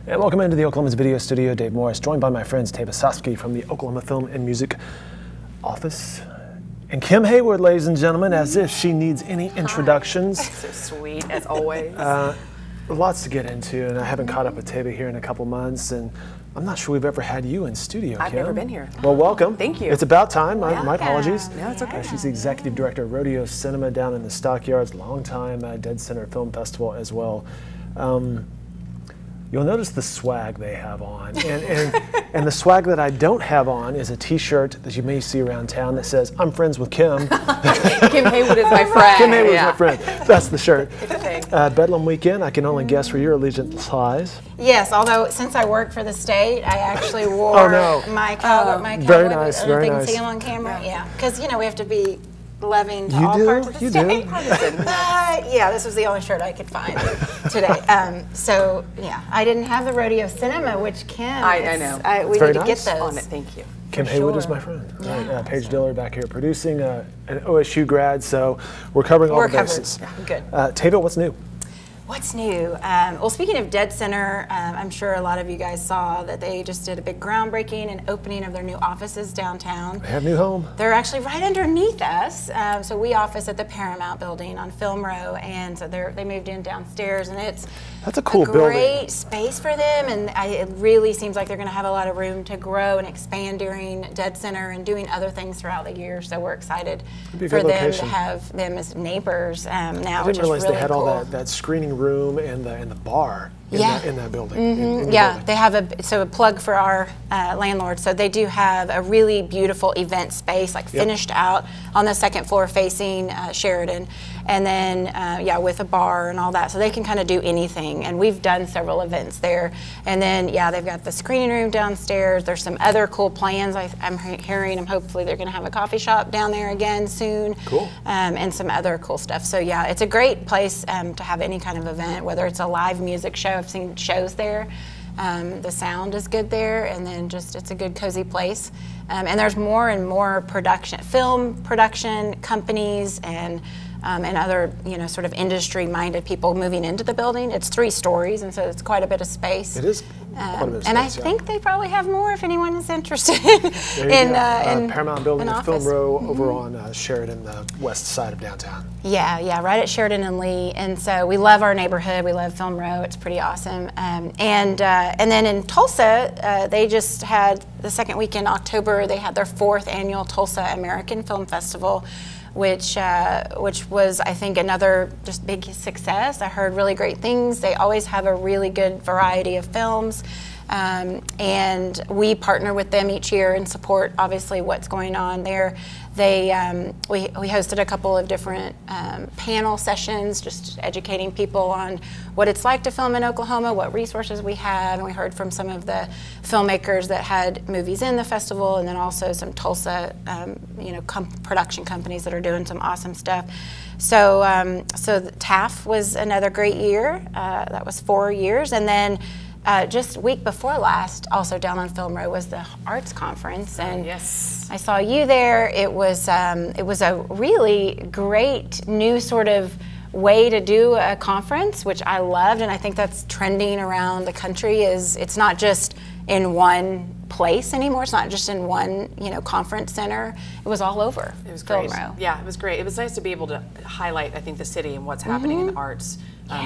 And welcome into the Oklahoman's video studio. Dave Morris, joined by my friends Tava Sosky from the Oklahoma Film and Music Office. And Kim Haywood, ladies and gentlemen, as if she needs any introductions. So sweet, as always. Lots to get into, and I haven't caught up with Tava here in a couple months, and I'm not sure we've ever had you in studio, I've Kim. never been here. Well, welcome. Thank you. It's about time. My apologies. No, it's okay. She's the executive director of Rodeo Cinema down in the Stockyards, longtime Dead Center Film Festival as well. You'll notice the swag they have on, and the swag that I don't have on is a T-shirt that you may see around town that says, "I'm friends with Kim." Kim Haywood is my friend. Kim Haywood is my friend. That's the shirt. It's a thing. Bedlam weekend, I can only guess where your allegiance lies. Yes, although since I work for the state, I actually wore my cowboy. Very nice, I don't very think nice. you can see them on camera. Yeah, because we have to be loving to You all do? parts of the You state. do? Yeah, this was the only shirt I could find today. So yeah, I didn't have the Rodeo Cinema, which Kim. I know. We very need to nice. get those. On it, thank you. Kim Haywood is my friend. Yeah. Right, Paige Diller back here producing, an OSU grad, so we're covering all the bases. Good. Tava, what's new? What's new? Well, speaking of Dead Center, I'm sure a lot of you guys saw that they just did a big groundbreaking and opening of their new offices downtown. They have a new home. They're actually right underneath us. So we office at the Paramount building on Film Row, and so they moved in downstairs, and it's That's a cool great building. space for them, and it really seems like they're going to have a lot of room to grow and expand during Dead Center and doing other things throughout the year. So we're excited for them to have them as neighbors now, I which didn't realize is really they had cool. all that screening room and the bar in that building. In the Yeah, building. they have a plug for our landlord. So they do have a really beautiful event space, like finished out on the second floor facing Sheridan, and then with a bar and all that. So they can kind of do anything, and we've done several events there. And then they've got the screening room downstairs. There's some other cool plans. I'm hearing, hopefully they're going to have a coffee shop down there again soon. Cool. And some other cool stuff. So yeah, it's a great place to have any kind of event, whether it's a live music show. I've seen shows there. The sound is good there, and then it's a good cozy place. And there's more and more film production companies and other sort of industry-minded people moving into the building. It's 3 stories, and so it's quite a bit of space. It is quite a bit of space, and I think they probably have more if anyone is interested in in Paramount Building an at Film office. Row over on Sheridan, the west side of downtown. Yeah, right at Sheridan and Lee, and so we love our neighborhood. We love Film Row. It's pretty awesome. And then in Tulsa, they just had the second week in October. They had their 4th annual Tulsa American Film Festival, which was, I think, another just big success. I heard really great things. They always have a really good variety of films. And we partner with them each year and support, obviously, what's going on there. We hosted a couple of different panel sessions, just educating people on what it's like to film in Oklahoma, what resources we have, and we heard from some of the filmmakers that had movies in the festival, and then also some Tulsa, production companies that are doing some awesome stuff. So TAF was another great year. That was 4 years, and then. Just week before last, also down on Film Row, was the arts conference, and yes, I saw you there. It was a really great new sort of way to do a conference, which I loved, and I think that's trending around the country. It's not just in one place anymore. It's not just in one conference center. It was all over. It was great. Film Row. Yeah, it was great. It was nice to be able to highlight, I think, the city and what's happening in the arts.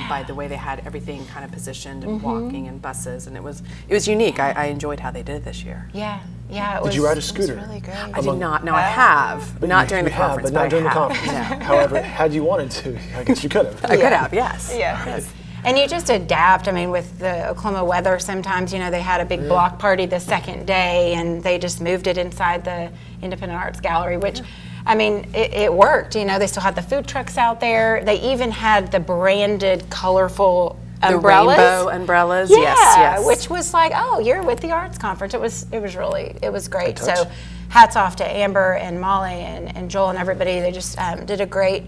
By the way they had everything kind of positioned and walking and buses, and it was unique. I enjoyed how they did it this year. Yeah. It was, did you ride a scooter? It was really great. I did not. No, I have. Not during the conference. But not during the conference. However, had you wanted to, I guess you could have. I could have, yes. Yeah. Yes. And you just adapt. I mean, with the Oklahoma weather, sometimes, they had a big block party the second day, and they just moved it inside the Independent Arts Gallery, which, I mean, it worked. They still had the food trucks out there. They even had the branded, colorful umbrellas. The rainbow umbrellas, yeah, yes. which was like, oh, you're with the arts conference. It was great. So hats off to Amber and Molly and Joel and everybody. They just did a great,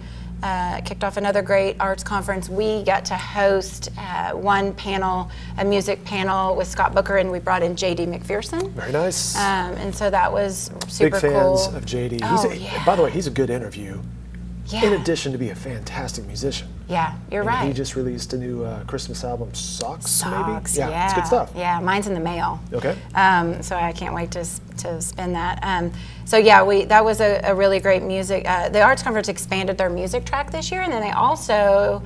kicked off another great arts conference. We got to host one panel, a music panel with Scott Booker, and we brought in J.D. McPherson. Very nice. And so that was super Big cool. fans of J.D. Oh, yeah. By the way, he's a good interview. Yeah. In addition to be a fantastic musician. Yeah, you're and right. He just released a new Christmas album, Socks, maybe? Socks, Yeah, it's good stuff. Yeah, mine's in the mail. Okay. So I can't wait to spin that. So yeah, that was a really great music. The Arts Conference expanded their music track this year, and then they also,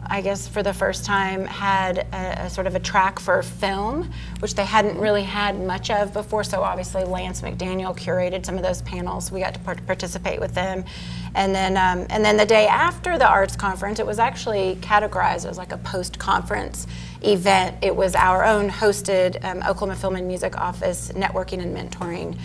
I guess for the first time, had a sort of a track for film, which they hadn't really had much of before. So obviously Lance McDaniel curated some of those panels. We got to participate with them. And then the day after the Arts Conference, it was actually categorized as like a post-conference event. It was our own hosted Oklahoma Film and Music Office networking and mentoring,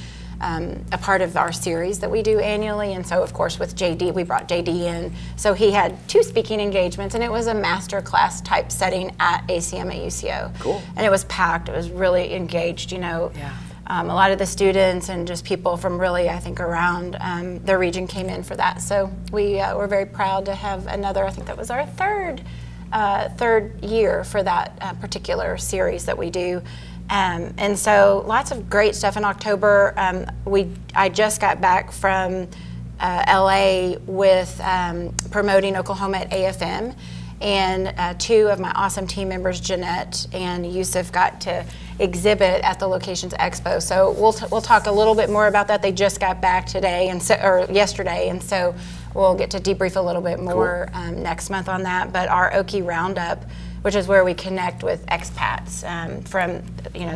a part of our series that we do annually. And so of course with JD, we brought JD in. So he had 2 speaking engagements, and it was a master class type setting at ACM at UCO. Cool. And it was packed, it was really engaged, you know. Yeah. A lot of the students and just people from really, I think, around the region came in for that. So we were very proud to have another, I think that was our third year for that particular series that we do. And so lots of great stuff in October. I just got back from LA with promoting Oklahoma at AFM. And 2 of my awesome team members, Jeanette and Yusuf, got to exhibit at the Locations Expo. So we'll talk a little bit more about that. They just got back today or yesterday, and so we'll get to debrief a little bit more next month on that. But our Okie Roundup, which is where we connect with expats from,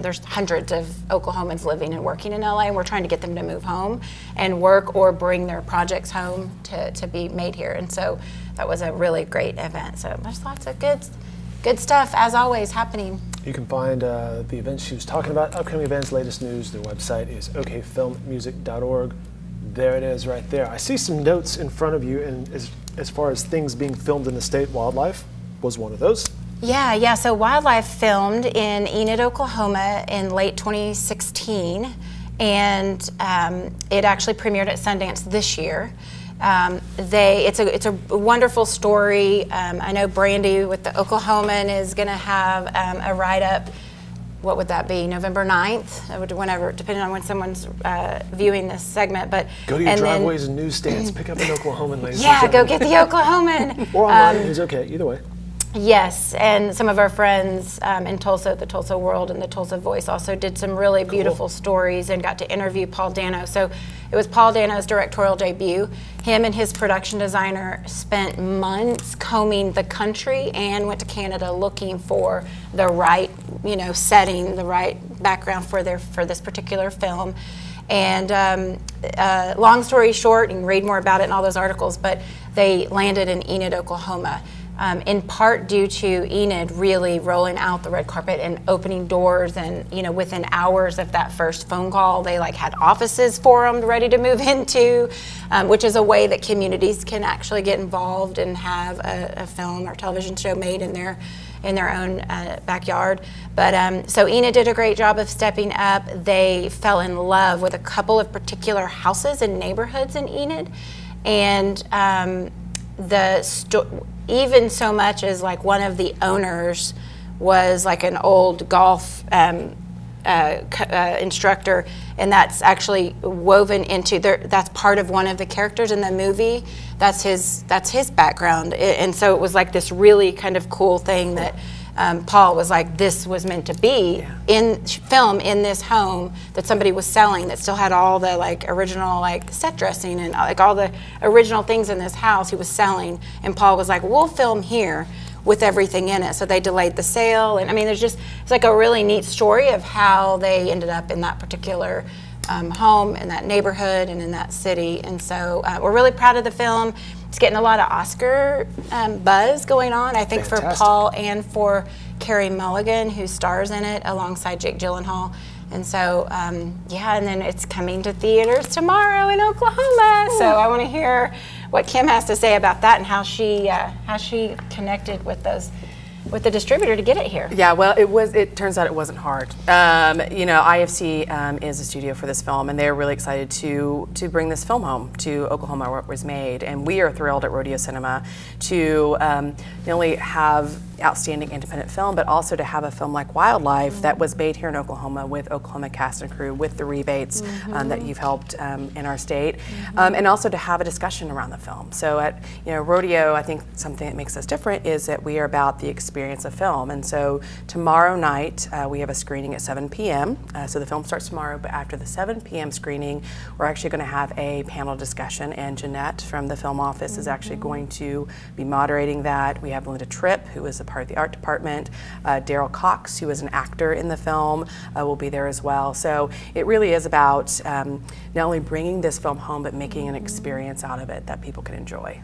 there's hundreds of Oklahomans living and working in LA, and we're trying to get them to move home and work or bring their projects home to be made here. And so that was a really great event. So there's lots of good stuff, as always, happening. You can find the events she was talking about, upcoming events, latest news. Their website is okfilmmusic.org. There it is right there. I see some notes in front of you, and as far as things being filmed in the state, wildlife was one of those. Yeah. So Wildlife filmed in Enid, Oklahoma in late 2016, and it actually premiered at Sundance this year. It's a wonderful story. I know Brandy with the Oklahoman is going to have a write-up. What would that be? November 9th, whenever, depending on when someone's viewing this segment. But go to your driveways and newsstands, pick up an Oklahoman, ladies. Yeah, go get the Oklahoman. Or online, it's okay, either way. Yes, and some of our friends in Tulsa, the Tulsa World and the Tulsa Voice, also did some really beautiful stories and got to interview Paul Dano. So it was Paul Dano's directorial debut. Him and his production designer spent months combing the country and went to Canada looking for the right, setting, the right background for this particular film. And long story short, you can read more about it in all those articles, but they landed in Enid, Oklahoma. In part due to Enid really rolling out the red carpet and opening doors, and within hours of that first phone call, they had offices for them ready to move into, which is a way that communities can actually get involved and have a film or television show made in their own backyard. But so Enid did a great job of stepping up. They fell in love with a couple of particular houses and neighborhoods in Enid, and even so much as one of the owners was an old golf instructor, and that's actually woven into that's part of one of the characters in the movie. That's his background, and so it was this really kind of cool thing that Paul was this was meant to be in film in this home that somebody was selling that still had all the original set dressing and all the original things in this house he was selling, and Paul was we'll film here with everything in it. So they delayed the sale, and I mean it's a really neat story of how they ended up in that particular home in that neighborhood and in that city. And so we're really proud of the film. It's getting a lot of Oscar buzz going on, I think. Fantastic. For Paul and for Carey Mulligan, who stars in it alongside Jake Gyllenhaal. And so, and then it's coming to theaters tomorrow in Oklahoma. Ooh. So I want to hear what Kim has to say about that and how she connected with the distributor to get it here. Yeah, well, it turns out it wasn't hard. IFC is a studio for this film, and they're really excited to bring this film home to Oklahoma where it was made. And we are thrilled at Rodeo Cinema to not only have outstanding independent film, but also to have a film like Wildlife that was made here in Oklahoma with Oklahoma cast and crew, with the rebates that you've helped in our state, and also to have a discussion around the film. So at Rodeo, I think something that makes us different is that we are about the experience of film. And so tomorrow night we have a screening at 7 p.m. So the film starts tomorrow, but after the 7 p.m. screening, we're actually going to have a panel discussion, and Jeanette from the film office is actually going to be moderating that. We have Linda Tripp, who is a part of the art department. Daryl Cox, who is an actor in the film, will be there as well. So it really is about not only bringing this film home, but making an experience out of it that people can enjoy.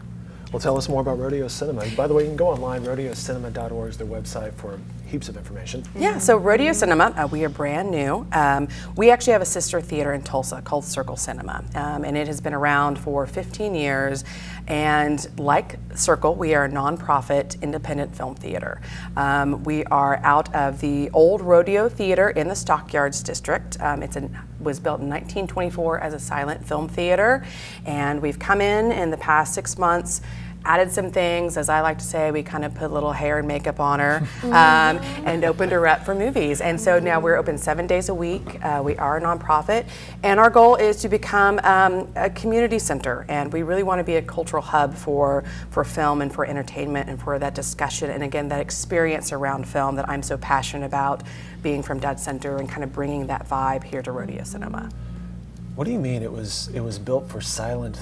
Well, tell us more about Rodeo Cinema. By the way, you can go online, rodeocinema.org is their website for heaps of information. Yeah, so Rodeo Cinema, we are brand new. We actually have a sister theater in Tulsa called Circle Cinema, and it has been around for 15 years. And like Circle, we are a nonprofit independent film theater. We are out of the old Rodeo Theater in the Stockyards district. It was built in 1924 as a silent film theater, and we've come in the past 6 months, added some things. As I like to say, we kind of put a little hair and makeup on her and opened her up for movies. And so now we're open 7 days a week. We are a nonprofit, and our goal is to become a community center, and we really want to be a cultural hub for film and for entertainment and for that discussion and again that experience around film that I'm so passionate about, being from Dead Center and kind of bringing that vibe here to Rodeo Cinema. What do you mean it was built for silent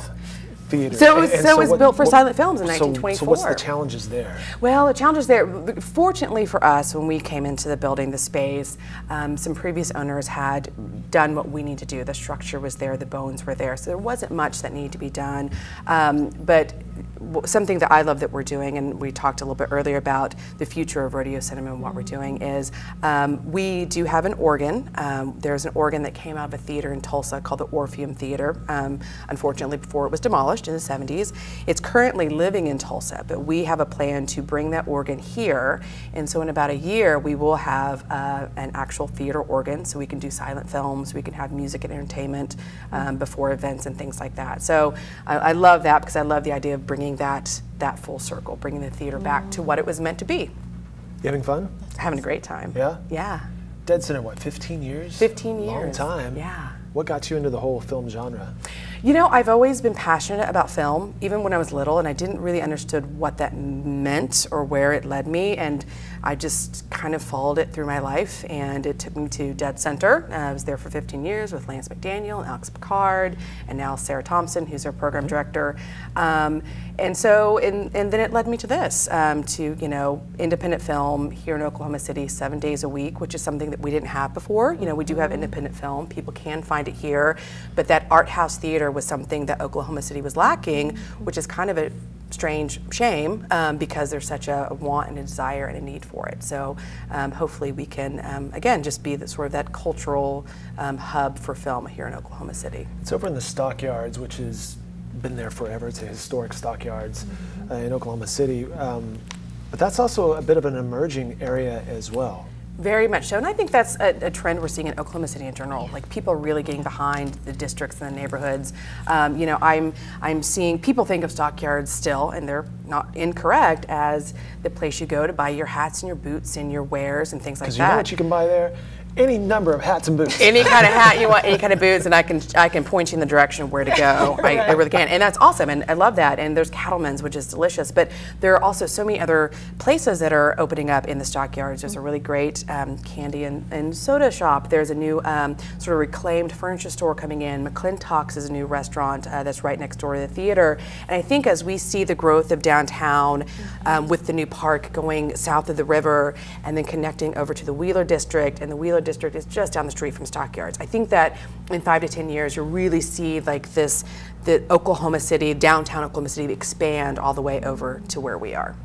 theater? So it was built for silent films in 1924. So what's the challenges there? Well, the challenges there, fortunately for us, when we came into the building, the space, some previous owners had done what we need to do. The structure was there, the bones were there, so there wasn't much that needed to be done. But something that I love that we're doing, and we talked a little bit earlier about the future of Rodeo Cinema and what we're doing, is we do have an organ. There's an organ that came out of a theater in Tulsa called the Orpheum Theater, unfortunately before it was demolished in the 70s. It's currently living in Tulsa, but we have a plan to bring that organ here, and so in about a year we will have an actual theater organ, so we can do silent films, we can have music and entertainment before events and things like that. So I love that, because I love the idea of bringing that full circle, bringing the theater back to what it was meant to be. You having fun? Having a great time. Yeah? Yeah. Dead Center, what, 15 years? 15 years. Long time. Yeah. What got you into the whole film genre? You know, I've always been passionate about film, even when I was little, and I didn't really understood what that meant or where it led me, and I just kind of followed it through my life, and it took me to Dead Center. I was there for 15 years with Lance McDaniel and Alex Picard, and now Sarah Thompson, who's our program director. And so, and then it led me to this, to, you know, independent film here in Oklahoma City 7 days a week, which is something that we didn't have before. You know, we do have independent film, people can find it here, but that art house theater was something that Oklahoma City was lacking, which is kind of a strange shame, because there's such a want and a desire and a need for it. So hopefully we can, again, just be the, sort of that cultural hub for film here in Oklahoma City. It's over in the Stockyards, which has been there forever. It's a historic Stockyards in Oklahoma City. But that's also a bit of an emerging area as well. Very much so, and I think that's a trend we're seeing in Oklahoma City in general. Like, people are really getting behind the districts and the neighborhoods. You know, I'm seeing people think of Stockyards still, and they're not incorrect, as the place you go to buy your hats and your boots and your wares and things like that. Because you know what you can buy there? Any number of hats and boots. Any kind of hat you want, any kind of boots, and I can point you in the direction of where to go. I really can, and that's awesome, and I love that. And there's Cattleman's, which is delicious, but there are also so many other places that are opening up in the Stockyards. There's a really great candy and soda shop. There's a new sort of reclaimed furniture store coming in. McClintock's is a new restaurant that's right next door to the theater. And I think as we see the growth of downtown with the new park going south of the river and then connecting over to the Wheeler District, and the Wheeler District is just down the street from Stockyards. I think that in 5 to 10 years, you'll really see like the Oklahoma City, downtown Oklahoma City, expand all the way over to where we are.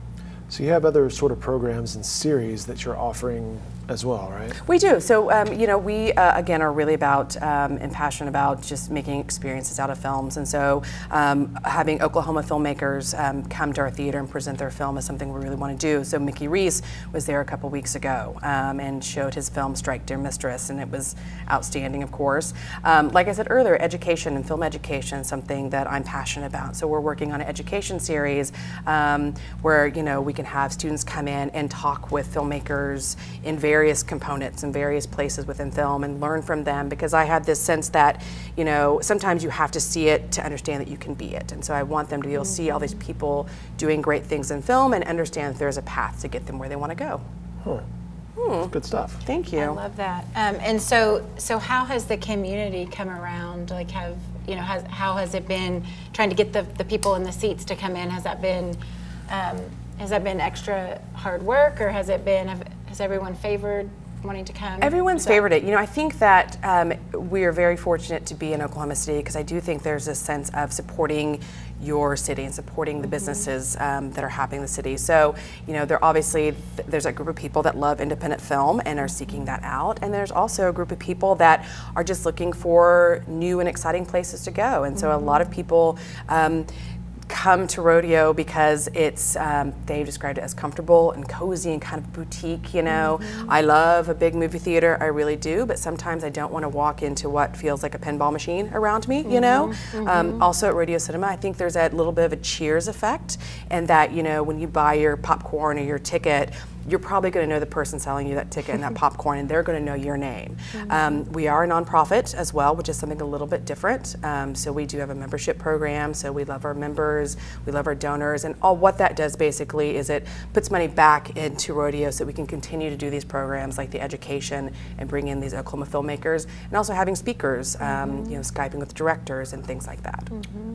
So you have other sort of programs and series that you're offering as well, right? We do. So, you know, we, again, are really about and passionate about just making experiences out of films. And so having Oklahoma filmmakers come to our theater and present their film is something we really want to do. So Mickey Reese was there a couple weeks ago and showed his film, Strike Dear Mistress, and it was outstanding, of course. Like I said earlier, education and film education is something that I'm passionate about. So we're working on an education series where, you know, we can can have students come in and talk with filmmakers in various components and various places within film and learn from them, because I have this sense that, you know, sometimes you have to see it to understand that you can be it. And so I want them to be able to see all these people doing great things in film and understand that there's a path to get them where they want to go. Good stuff. Thank you. I love that. And so how has the community come around? Like, how has it been trying to get the people in the seats to come in? Has that been extra hard work, or has everyone favored wanting to come? Everyone's favored it. You know, I think that we are very fortunate to be in Oklahoma City, because I do think there's a sense of supporting your city and supporting the businesses that are happening in the city. So, you know, there's a group of people that love independent film and are seeking that out, and there's also a group of people that are just looking for new and exciting places to go. And so a lot of people come to Rodeo because it's, they've described it as comfortable and cozy and kind of boutique, you know. I love a big movie theater, I really do, but sometimes I don't want to walk into what feels like a pinball machine around me, you know. Also at Rodeo Cinema, I think there's a little bit of a Cheers effect, and that, you know, when you buy your popcorn or your ticket, you're probably going to know the person selling you that ticket and that popcorn, and they're going to know your name. We are a nonprofit as well, which is something a little bit different. So we do have a membership program, so we love our members, we love our donors, and all what that does basically is it puts money back into Rodeo so we can continue to do these programs like the education and bring in these Oklahoma filmmakers, and also having speakers, you know, Skyping with directors and things like that.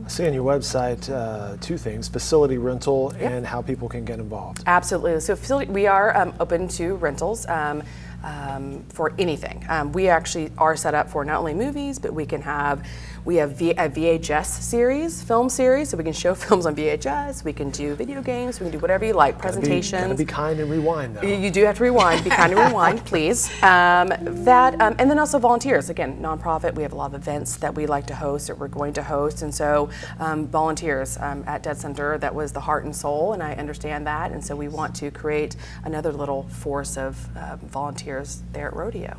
I see on your website two things: facility rental and how people can get involved. Absolutely. So facility, we are open to rentals for anything. We actually are set up for not only movies, but we have a VHS series, film series, so we can show films on VHS, we can do video games, we can do whatever you like, presentations. Gotta be kind and rewind, though. You do have to rewind, be kind and rewind, please. And then also volunteers. Again, nonprofit, we have a lot of events that we like to host, or we're going to host, and so volunteers at Dead Center, that was the heart and soul, and I understand that, and so we want to create another little force of volunteers there at Rodeo.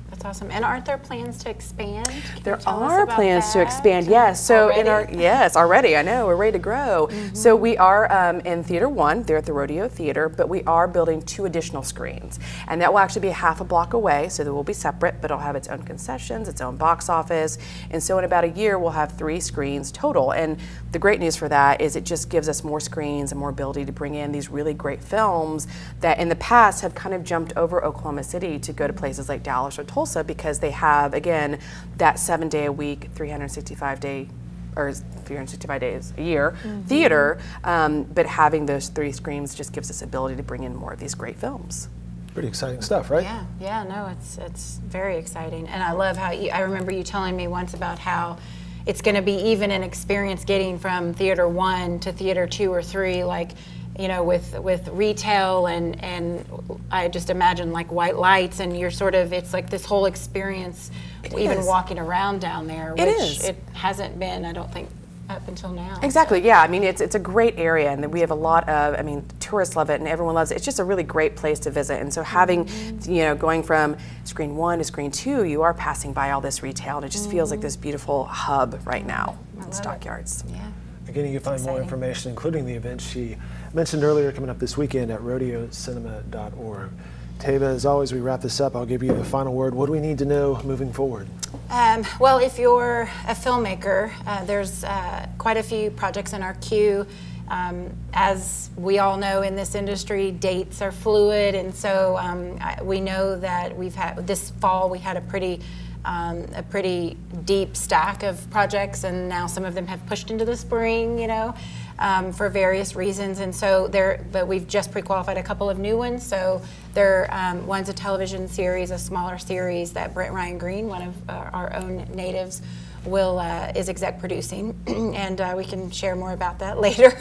That's awesome. And aren't there plans to expand? There are plans to expand, yes. So already, I know, we're ready to grow. So we are in Theater 1, there at the Rodeo Theater, but we are building 2 additional screens. And that will actually be a half a block away, so they will be separate, but it'll have its own concessions, its own box office. And so in about a year, we'll have 3 screens total. And the great news for that is it just gives us more screens and more ability to bring in these really great films that in the past have kind of jumped over Oklahoma City to go to places like Dallas or Tulsa, because they have, again, that 7-day a week, 365 days a year theater, but having those 3 screens just gives us ability to bring in more of these great films. Pretty exciting stuff, right? Yeah, no, it's very exciting. And I love how I remember you telling me once about how it's going to be even an experience getting from Theater 1 to Theater 2 or 3, like, you know, with retail and I just imagine like white lights, and you're sort of, it's like this whole experience even walking around down there, which it hasn't been, I don't think, up until now. Exactly, yeah. I mean, it's a great area, and we have a lot of, I mean, tourists love it and everyone loves it. It's just a really great place to visit. And so having, you know, going from screen 1 to screen 2, you are passing by all this retail, and it just feels like this beautiful hub right now in Stockyards. Yeah. Again, you can find more information, including the events she mentioned earlier coming up this weekend at rodeocinema.org. Tava, as always, we wrap this up. I'll give you the final word. What do we need to know moving forward? Well, if you're a filmmaker, there's quite a few projects in our queue. As we all know in this industry, dates are fluid, and so we know that this fall we had a pretty deep stack of projects, and now some of them have pushed into the spring, you know, for various reasons. And so but we've just pre-qualified a couple of new ones. So one's a television series, a smaller series that Brent Ryan Green, one of our own natives, is exec producing, and we can share more about that later.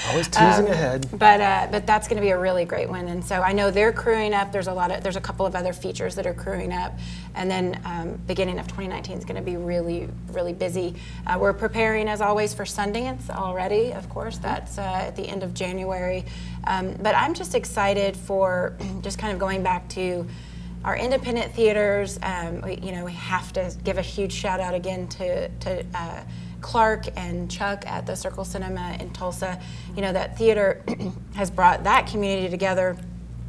Always teasing ahead. But that's going to be a really great one, and so I know they're crewing up. There's a couple of other features that are crewing up, and then beginning of 2019 is going to be really, really busy. We're preparing, as always, for Sundance already. Of course, that's at the end of January. But I'm just excited for just kind of going back to our independent theaters. We have to give a huge shout out again to Clark and Chuck at the Circle Cinema in Tulsa, you know, that theater has brought that community together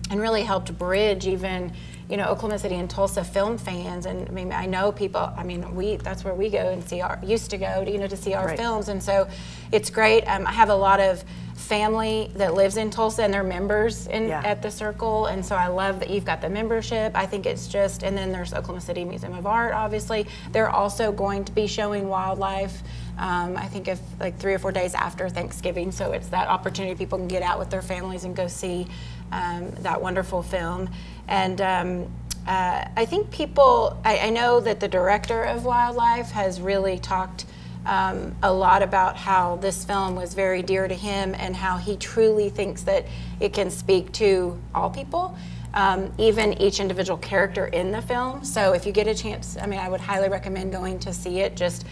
and really helped bridge even, you know, Oklahoma City and Tulsa film fans. And I mean, I know people, I mean, that's where we go and see used to go to, you know, to see our films. And so it's great. I have a lot of family that lives in Tulsa and they're members at the Circle. And so I love that you've got the membership. I think it's just, and then there's Oklahoma City Museum of Art, obviously. They're also going to be showing wildlife, I think if like 3 or 4 days after Thanksgiving. So it's that opportunity people can get out with their families and go see that wonderful film. And I think people, I know that the director of Wildlife has really talked a lot about how this film was very dear to him and how he truly thinks that it can speak to all people, even each individual character in the film. So if you get a chance, I mean, I would highly recommend going to see it, just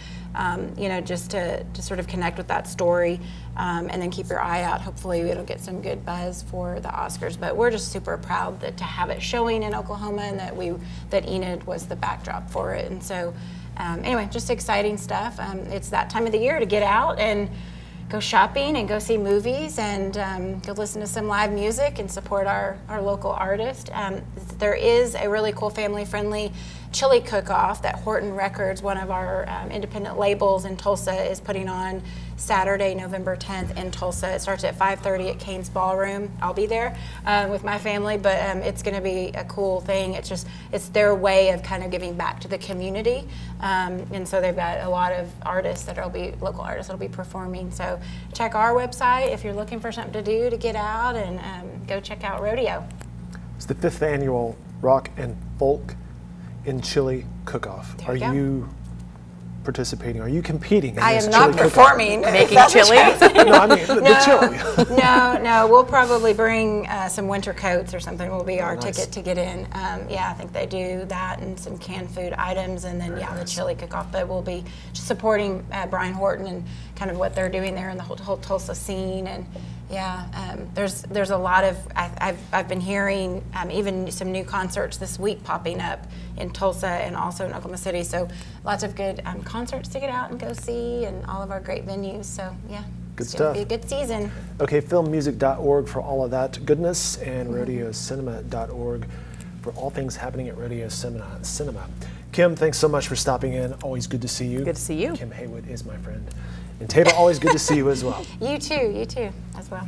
you know, just to sort of connect with that story, and then keep your eye out. Hopefully it'll get some good buzz for the Oscars. But we're just super proud to have it showing in Oklahoma, and that Enid was the backdrop for it. And so anyway, just exciting stuff. It's that time of the year to get out and go shopping and go see movies and go listen to some live music and support our local artist. There is a really cool family-friendly chili cook-off that Horton Records, one of our independent labels in Tulsa, is putting on Saturday, November 10th in Tulsa. It starts at 5:30 at Kane's Ballroom. I'll be there with my family, but it's going to be a cool thing. It's their way of kind of giving back to the community, and so they've got a lot of artists local artists that'll be performing. So check our website if you're looking for something to do to get out, and go check out Rodeo. It's the 5th annual Rock and Folk in Chili Cook-Off. Are you participating? Are you competing in I this am chili not performing. Making chili? No, I mean the chili. No, we'll probably bring some winter coats or something will be our ticket to get in. Yeah, I think they do that and some canned food items, and then the chili cook-off. But we'll be just supporting Brian Horton and kind of what they're doing there in the whole Tulsa scene. And yeah, there's a lot of, I've been hearing even some new concerts this week popping up in Tulsa and also in Oklahoma City. So lots of good concerts to get out and go see, and all of our great venues. So yeah, it's going to be a good season. Okay, filmmusic.org for all of that goodness, and rodeocinema.org for all things happening at Rodeo Cinema. Kim, thanks so much for stopping in. Always good to see you. Good to see you. Kim Haywood is my friend. And Taba, always good to see you as well. You too as well.